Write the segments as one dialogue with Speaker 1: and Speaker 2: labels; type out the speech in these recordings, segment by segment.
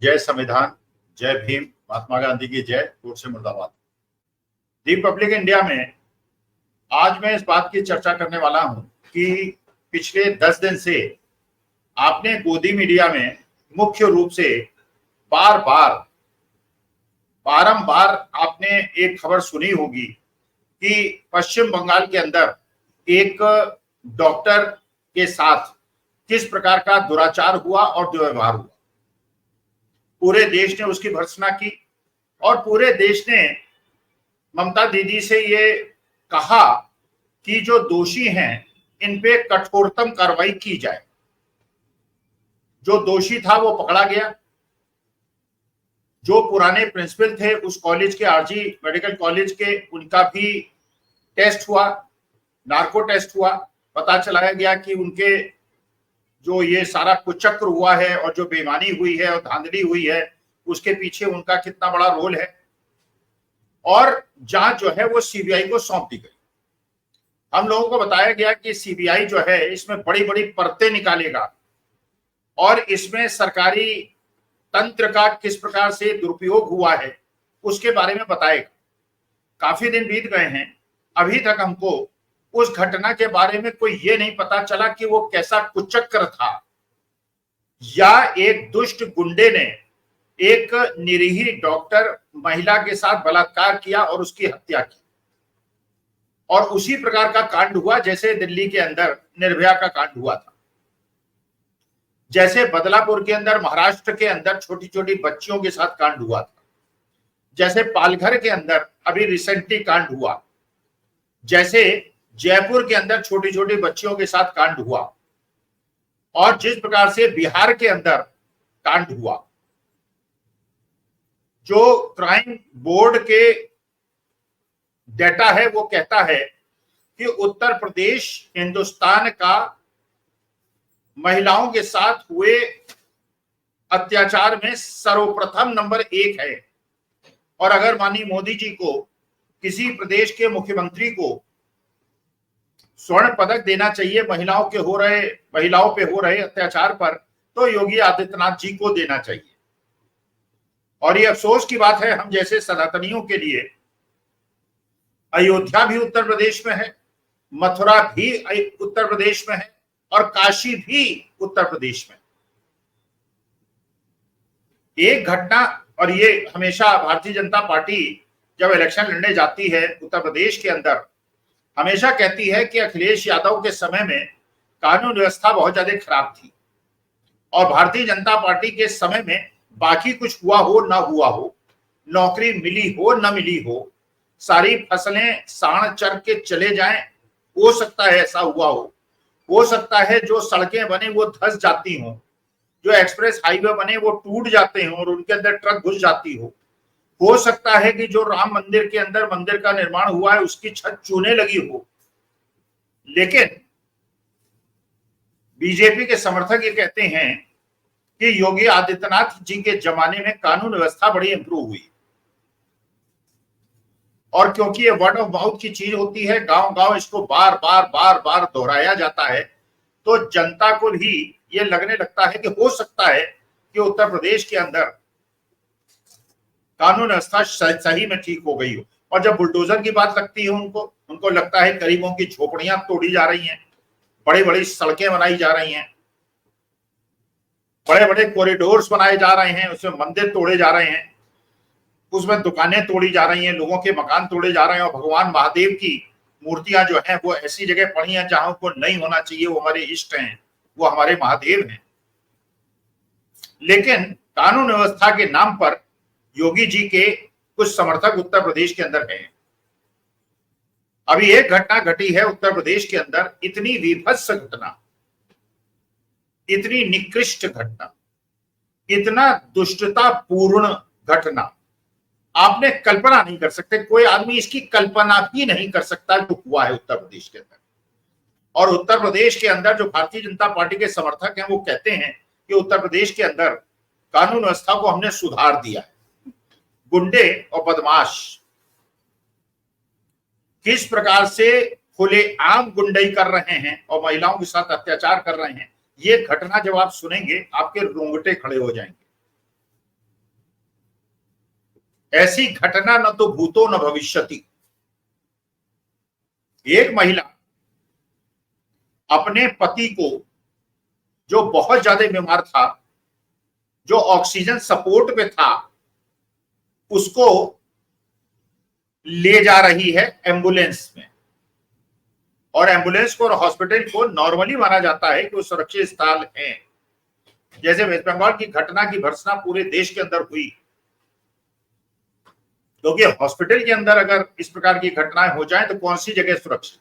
Speaker 1: जय संविधान, जय भीम, महात्मा गांधी की जय, कोर्ट से मुर्दाबाद। रिपब्लिक इंडिया में आज मैं इस बात की चर्चा करने वाला हूं कि पिछले 10 दिन से आपने गोदी मीडिया में मुख्य रूप से बारंबार आपने एक खबर सुनी होगी कि पश्चिम बंगाल के अंदर एक डॉक्टर के साथ किस प्रकार का दुराचार हुआ और दुर्व्यवहार हुआ। पूरे देश ने उसकी भर्त्सना की और पूरे देश ने ममता दीदी से ये कहा कि जो दोषी हैं इन पे कठोरतम कार्रवाई की जाए। जो दोषी था वो पकड़ा गया। जो पुराने प्रिंसिपल थे उस कॉलेज के, आरजी मेडिकल कॉलेज के, उनका भी टेस्ट हुआ, नार्को टेस्ट हुआ। पता चलाया गया कि उनके जो ये सारा कुचक्र हुआ है और जो बेईमानी हुई है और धांधली हुई है उसके पीछे उनका कितना बड़ा रोल है। और जांच जो है वो सीबीआई को सौंप दी गई। हम लोगों को बताया गया कि सीबीआई जो है इसमें बड़ी बड़ी परतें निकालेगा और इसमें सरकारी तंत्र का किस प्रकार से दुरुपयोग हुआ है उसके बारे में बताएगा। काफी दिन बीत गए हैं, अभी तक हमको उस घटना के बारे में कोई ये नहीं पता चला कि वो कैसा कुचक्र था या एक दुष्ट गुंडे ने एक निरीह डॉक्टर महिला के साथ बलात्कार किया और उसकी हत्या की। और उसी प्रकार का कांड हुआ जैसे दिल्ली के अंदर निर्भया का कांड हुआ था, जैसे बदलापुर के अंदर, महाराष्ट्र के अंदर छोटी छोटी बच्चियों के साथ कांड हुआ था, जैसे पालघर के अंदर अभी रिसेंटली कांड हुआ, जैसे जयपुर के अंदर छोटी छोटी बच्चियों के साथ कांड हुआ, और जिस प्रकार से बिहार के अंदर कांड हुआ। जो क्राइम बोर्ड के डेटा है वो कहता है कि उत्तर प्रदेश हिंदुस्तान का महिलाओं के साथ हुए अत्याचार में सर्वप्रथम नंबर 1 है। और अगर माननीय मोदी जी को, किसी प्रदेश के मुख्यमंत्री को स्वर्ण पदक देना चाहिए महिलाओं पे हो रहे अत्याचार पर, तो योगी आदित्यनाथ जी को देना चाहिए। और ये अफसोस की बात है हम जैसे सनातनियों के लिए, अयोध्या भी उत्तर प्रदेश में है, मथुरा भी उत्तर प्रदेश में है और काशी भी उत्तर प्रदेश में। एक घटना, और ये हमेशा भारतीय जनता पार्टी जब इलेक्शन लड़ने जाती है उत्तर प्रदेश के अंदर हमेशा कहती है कि अखिलेश यादव के समय में कानून व्यवस्था बहुत ज्यादा खराब थी और भारतीय जनता पार्टी के समय में बाकी कुछ हुआ हो ना हुआ हो, नौकरी मिली हो ना मिली हो, सारी फसलें साण चर के चले जाएं, हो सकता है ऐसा हुआ हो सकता है जो सड़कें बने वो धंस जाती हों, जो एक्सप्रेस हाईवे बने वो टूट जाते हों और उनके अंदर ट्रक घुस जाती हो सकता है कि जो राम मंदिर के अंदर मंदिर का निर्माण हुआ है उसकी छत चूने लगी हो। लेकिन बीजेपी के समर्थक ये कहते हैं कि योगी आदित्यनाथ जी के जमाने में कानून व्यवस्था बड़ी इंप्रूव हुई। और क्योंकि ये वर्ड ऑफ माउथ की चीज होती है, गांव गांव इसको बार बार दोहराया जाता है, तो जनता को भी ये लगने लगता है कि हो सकता है कि उत्तर प्रदेश के अंदर कानून व्यवस्था सही में ठीक हो गई हो। और जब बुलडोजर की बात लगती है उनको लगता है गरीबों की झोपड़ियां तोड़ी जा रही हैं, बड़ी बड़ी सड़कें बनाई जा रही हैं, बड़े बड़े कॉरिडोर्स बनाए जा रहे हैं, उसमें मंदिर तोड़े जा रहे हैं, उसमें दुकानें तोड़ी जा रही हैं, लोगों के मकान तोड़े जा रहे हैं। और भगवान महादेव की मूर्तियां जो हैं वो ऐसी जगह पड़ी हैं जहां को नहीं होना चाहिए। वो हमारे इष्ट हैं, वो हमारे महादेव हैं। लेकिन कानून व्यवस्था के नाम पर योगी जी के कुछ समर्थक उत्तर प्रदेश के अंदर हैं। अभी एक घटना घटी है उत्तर प्रदेश के अंदर, इतनी विभत्स घटना, इतनी निकृष्ट घटना, इतना दुष्टतापूर्ण घटना, आपने कल्पना नहीं कर सकते। कोई आदमी इसकी कल्पना भी नहीं कर सकता जो हुआ है उत्तर प्रदेश के अंदर। और उत्तर प्रदेश के अंदर जो भारतीय जनता पार्टी के समर्थक हैं वो कहते हैं कि उत्तर प्रदेश के अंदर कानून व्यवस्था को हमने सुधार दिया है। गुंडे और बदमाश किस प्रकार से खुलेआम गुंडई कर रहे हैं और महिलाओं के साथ अत्याचार कर रहे हैं, ये घटना जब आप सुनेंगे आपके रोंगटे खड़े हो जाएंगे। ऐसी घटना न तो भूतो न भविष्यति। एक महिला अपने पति को, जो बहुत ज्यादा बीमार था, जो ऑक्सीजन सपोर्ट पे था, उसको ले जा रही है एम्बुलेंस में। और एम्बुलेंस को और हॉस्पिटल को नॉर्मली माना जाता है कि वो सुरक्षित स्थल है। जैसे वेस्ट बंगाल की घटना की भर्त्सना पूरे देश के अंदर हुई, क्योंकि हॉस्पिटल के अंदर अगर इस प्रकार की घटनाएं हो जाएं तो कौन सी जगह सुरक्षित।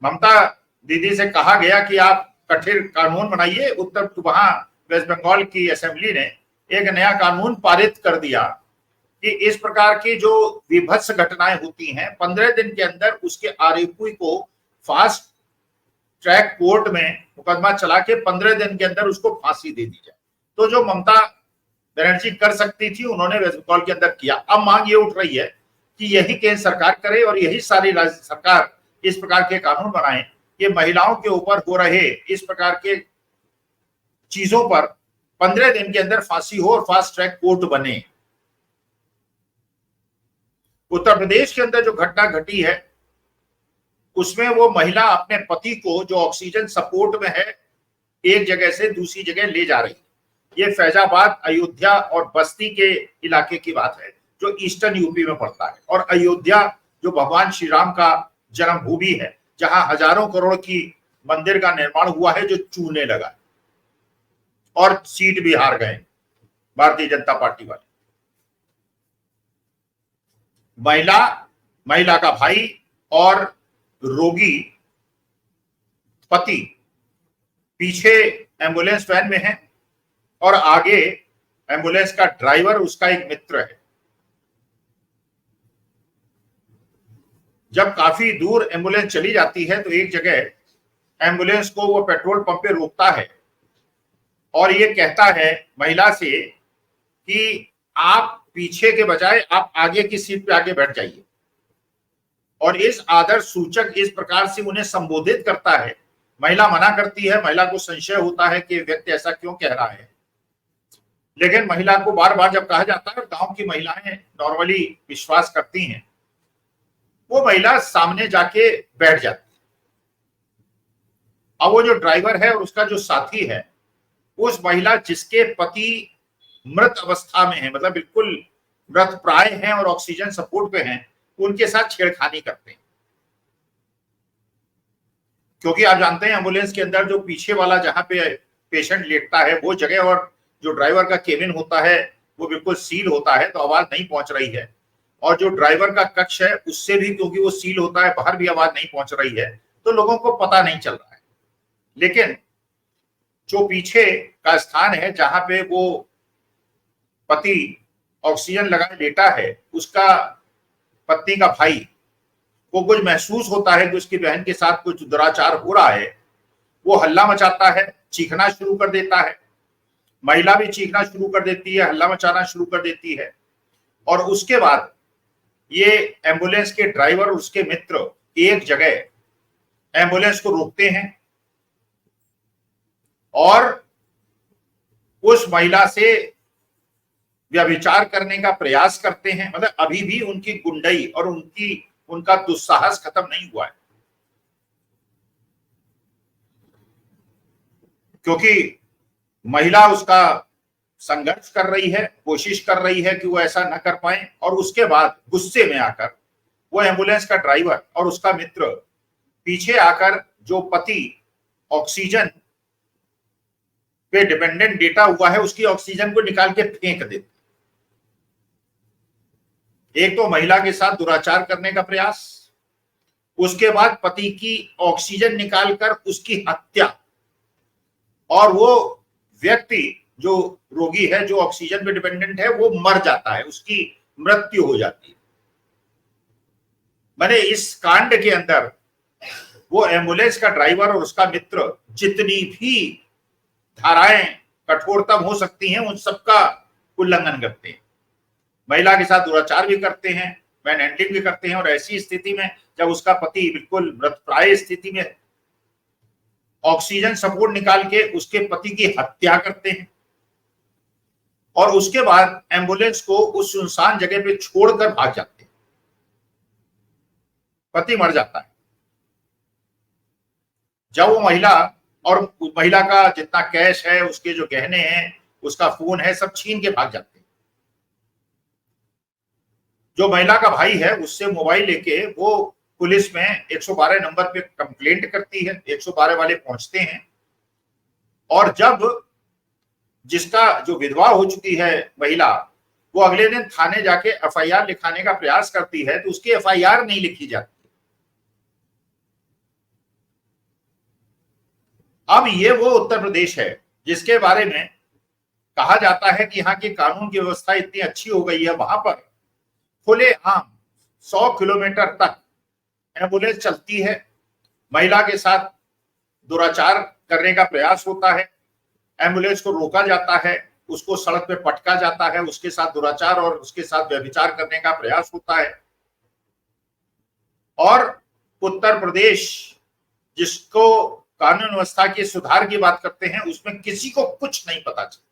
Speaker 1: ममता दीदी से कहा गया कि आप कठिन कानून बनाइए। उत्तर वहां वेस्ट बंगाल की असेंबली ने एक नया कानून पारित कर दिया कि इस प्रकार की जो विभत्स घटनाएं होती हैं 15 दिन के अंदर उसके आरोपी को फास्ट ट्रैक कोर्ट में मुकदमा चला के 15 दिन के अंदर उसको फांसी दे दी जाए। तो जो ममता बनर्जी कर सकती थी उन्होंने वेस्ट बंगाल के अंदर किया। अब मांग ये उठ रही है कि यही केंद्र सरकार करे और यही सारी राज्य सरकार इस प्रकार के कानून बनाए कि महिलाओं के ऊपर हो रहे इस प्रकार के चीजों पर 15 दिन के अंदर फांसी हो और फास्ट ट्रैक कोर्ट बने। उत्तर प्रदेश के अंदर जो घटना घटी है उसमें वो महिला अपने पति को, जो ऑक्सीजन सपोर्ट में है, एक जगह से दूसरी जगह ले जा रही है। ये फैजाबाद, अयोध्या और बस्ती के इलाके की बात है जो ईस्टर्न यूपी में पड़ता है। और अयोध्या जो भगवान श्री राम का जन्मभूमि है, जहां हजारों करोड़ की मंदिर का निर्माण हुआ है जो चूने लगा और सीट भी हार गए भारतीय जनता पार्टी वाले। महिला का भाई और रोगी पति पीछे एम्बुलेंस वैन में है और आगे एम्बुलेंस का ड्राइवर उसका एक मित्र है। जब काफी दूर एम्बुलेंस चली जाती है तो एक जगह एम्बुलेंस को वो पेट्रोल पंप पे रोकता है और ये कहता है महिला से कि आप पीछे के बजाय आप आगे की सीट पे आगे बैठ जाइए। और इस आदर्श सूचक इस प्रकार से उन्हें संबोधित करता है। महिला मना करती है, महिला को संशय होता है कि व्यक्ति ऐसा क्यों कह रहा है, लेकिन महिला को बार बार जब कहा जाता है, गांव की महिलाएं नॉर्मली विश्वास करती हैं, वो महिला सामने जाके बैठ जाती है। अब वो जो ड्राइवर है और उसका जो साथी है, उस महिला जिसके पति मृत अवस्था में है, मतलब बिल्कुल मृत प्राय हैं और ऑक्सीजन सपोर्ट पे हैं, उनके साथ छेड़खानी करते हैं। क्योंकि आप जानते हैं एम्बुलेंस के अंदर जो पीछे वाला जहां पे पेशेंट लेटता है वो जगह और जो ड्राइवर का केबिन होता है वो बिल्कुल सील होता है, तो आवाज नहीं पहुंच रही है। और जो ड्राइवर का कक्ष है उससे भी, क्योंकि वो सील होता है, बाहर भी आवाज नहीं पहुंच रही है, तो लोगों को पता नहीं चल रहा है। लेकिन जो पीछे का स्थान है जहां पे वो पति ऑक्सीजन लगाए लेटा है, उसका पत्नी का भाई को कुछ महसूस होता है कि उसकी बहन के साथ कुछ दुराचार हो रहा है। वो हल्ला मचाता है, चीखना शुरू कर देता है। महिला भी चीखना शुरू कर देती है, हल्ला मचाना शुरू कर देती है। और उसके बाद ये एम्बुलेंस के ड्राइवर और उसके मित्र एक जगह एम्बुलेंस को रोकते हैं और उस महिला से व्यभिचार करने का प्रयास करते हैं। मतलब अभी भी उनकी गुंडई और उनका दुस्साहस खत्म नहीं हुआ है, क्योंकि महिला उसका संघर्ष कर रही है, कोशिश कर रही है कि वो ऐसा न कर पाए। और उसके बाद गुस्से में आकर वो एम्बुलेंस का ड्राइवर और उसका मित्र पीछे आकर जो पति ऑक्सीजन पे डिपेंडेंट डेटा हुआ है उसकी ऑक्सीजन को निकाल के फेंक देते। एक तो महिला के साथ दुराचार करने का प्रयास, उसके बाद पति की ऑक्सीजन निकालकर उसकी हत्या, और वो व्यक्ति जो रोगी है, जो ऑक्सीजन पे डिपेंडेंट है, वो मर जाता है, उसकी मृत्यु हो जाती है। मैंने इस कांड के अंदर वो एम्बुलेंस का ड्राइवर और उसका मित्र जितनी भी धाराएं कठोरतम हो सकती हैं उन सबका उल्लंघन करते हैं। महिला के साथ दुराचार भी करते हैं, मैन हैंडलिंग भी करते हैं। और ऐसी स्थिति में जब उसका पति बिल्कुल मृतप्राय स्थिति में, ऑक्सीजन सपोर्ट निकाल के उसके पति की हत्या करते हैं। और उसके बाद एम्बुलेंस को उस सुनसान जगह पे छोड़कर भाग जाते हैं। पति मर जाता है। जब वो महिला और महिला का जितना कैश है, उसके जो गहने हैं, उसका फोन है, सब छीन के भाग जाते हैं। जो महिला का भाई है उससे मोबाइल लेके वो पुलिस में 112 नंबर पे कंप्लेंट करती है। 112 वाले पहुंचते हैं और जब जिसका जो विधवा हो चुकी है महिला, वो अगले दिन थाने जाके एफआईआर लिखाने का प्रयास करती है तो उसकी एफआईआर नहीं लिखी जाती। अब ये वो उत्तर प्रदेश है जिसके बारे में कहा जाता है कि यहाँ की कानून की व्यवस्था इतनी अच्छी हो गई है, वहां पर खुलेआम 100 किलोमीटर तक एम्बुलेंस चलती है। महिला के साथ दुराचार करने का प्रयास होता है, एम्बुलेंस को रोका जाता है, उसको सड़क पे पटका जाता है, उसके साथ दुराचार और उसके साथ व्यभिचार करने का प्रयास होता है। और उत्तर प्रदेश जिसको कानून व्यवस्था की सुधार की बात करते हैं, उसमें किसी को कुछ नहीं पता चलता,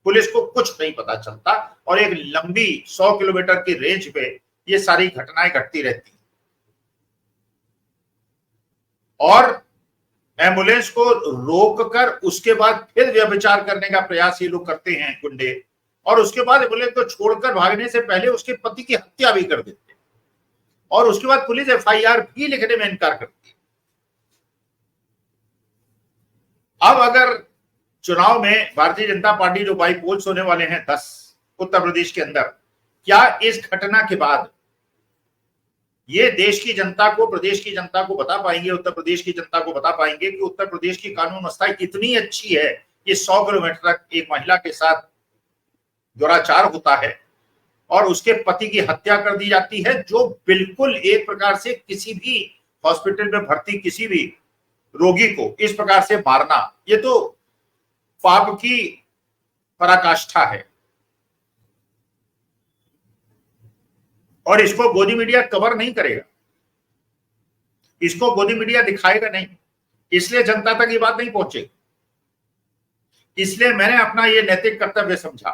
Speaker 1: पुलिस को कुछ नहीं पता चलता और एक लंबी 100 किलोमीटर की रेंज पे ये सारी घटनाएं घटती रहती हैं। और एम्बुलेंस को रोककर उसके बाद फिर व्यभिचार करने का प्रयास ये लोग करते हैं गुंडे, और उसके बाद एम्बुलेंस को छोड़कर भागने से पहले उसके पति की हत्या भी कर देते हैं और उसके बाद पुलिस एफआईआर भी लिखने में इनकार करती है। अब अगर चुनाव में भारतीय जनता पार्टी जो बाई पोल्स होने वाले हैं 10 उत्तर प्रदेश के अंदर, क्या इस घटना के बाद ये देश की जनता को, प्रदेश की जनता को बता पाएंगे, उत्तर प्रदेश की जनता को बता पाएंगे कि उत्तर प्रदेश की कानून व्यवस्था इतनी अच्छी है कि 100 किलोमीटर तक एक महिला के साथ दुराचार होता है और उसके पति की हत्या कर दी जाती है, जो बिल्कुल एक प्रकार से किसी भी हॉस्पिटल में भर्ती किसी भी रोगी को इस प्रकार से मारना, ये तो पाप की पराकाष्ठा है। और इसको गोदी मीडिया कवर नहीं करेगा, इसको गोदी मीडिया दिखाएगा नहीं, इसलिए जनता तक ये बात नहीं पहुंचेगी। इसलिए मैंने अपना ये नैतिक कर्तव्य समझा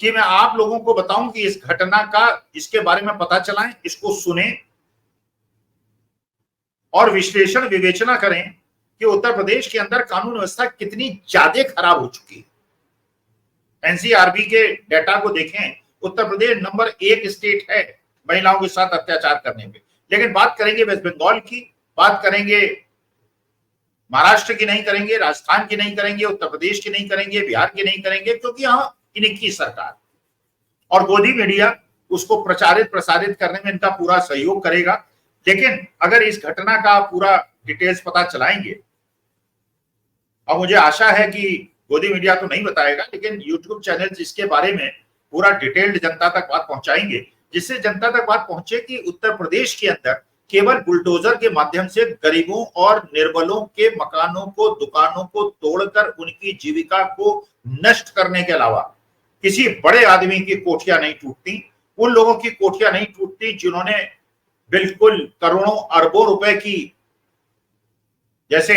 Speaker 1: कि मैं आप लोगों को बताऊं कि इस घटना का, इसके बारे में पता चलाएं, इसको सुने और विश्लेषण विवेचना करें कि उत्तर प्रदेश के अंदर कानून व्यवस्था कितनी ज्यादा खराब हो चुकी है। एनसीआरबी के डेटा को देखें, उत्तर प्रदेश नंबर 1 स्टेट है महिलाओं के साथ अत्याचार करने में। लेकिन बात करेंगे वेस्ट बंगाल की, बात करेंगे महाराष्ट्र की नहीं करेंगे, राजस्थान की नहीं करेंगे, उत्तर प्रदेश की नहीं करेंगे, बिहार की नहीं करेंगे, क्योंकि यहाँ इन्हीं की सरकार और गोदी मीडिया उसको प्रचारित प्रसारित करने में इनका पूरा सहयोग करेगा। लेकिन अगर इस घटना का पूरा डिटेल्स पता चलाएंगे, और मुझे आशा है कि गोदी मीडिया तो नहीं बताएगा, लेकिन यूट्यूब चैनल इसके बारे में पूरा डिटेल्ड जनता तक बात पहुंचाएंगे, जिससे जनता तक बात पहुंचे कि उत्तर प्रदेश के अंदर केवल बुलडोजर के माध्यम से गरीबों और निर्बलों के मकानों को, दुकानों को तोड़कर उनकी जीविका को नष्ट करने के अलावा किसी बड़े आदमी की कोठियां नहीं टूटती। उन लोगों की कोठियां नहीं टूटती जिन्होंने बिल्कुल करोड़ों अरबों रुपए की, जैसे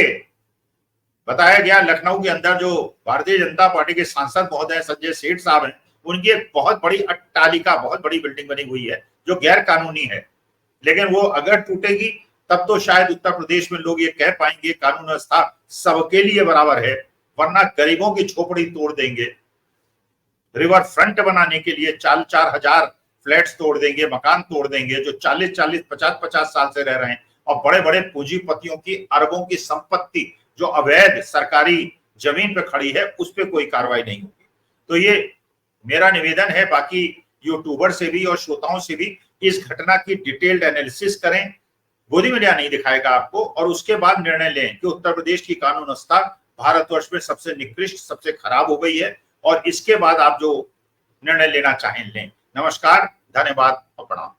Speaker 1: बताया गया लखनऊ के अंदर जो भारतीय जनता पार्टी के सांसद महोदय संजय सेठ साहब हैं, उनकी एक बहुत बड़ी अट्टालिका, बहुत बड़ी बिल्डिंग बनी हुई है जो गैर कानूनी है, लेकिन वो अगर टूटेगी तब तो शायद उत्तर प्रदेश में लोग ये कह पाएंगे कानून व्यवस्था सबके लिए बराबर है, वरना गरीबों की झोपड़ी तोड़ देंगे, रिवर फ्रंट बनाने के लिए 4-4 हजार फ्लैट्स तोड़ देंगे, मकान तोड़ देंगे जो 40-40, 50-50 साल से रह रहे हैं, और बड़े बड़े पूंजीपतियों की अरबों की संपत्ति जो अवैध सरकारी जमीन पे खड़ी है उस पर कोई कार्रवाई नहीं होगी। तो ये मेरा निवेदन है बाकी यूट्यूबर से भी और श्रोताओं से भी, इस घटना की डिटेल्ड एनालिसिस करें, गोदी मीडिया नहीं दिखाएगा आपको, और उसके बाद निर्णय लें कि उत्तर प्रदेश की कानून व्यवस्था भारतवर्ष में सबसे निकृष्ट, सबसे खराब हो गई है, और इसके बाद आप जो निर्णय लेना चाहें लें। नमस्कार, धन्यवाद, प्रणाम।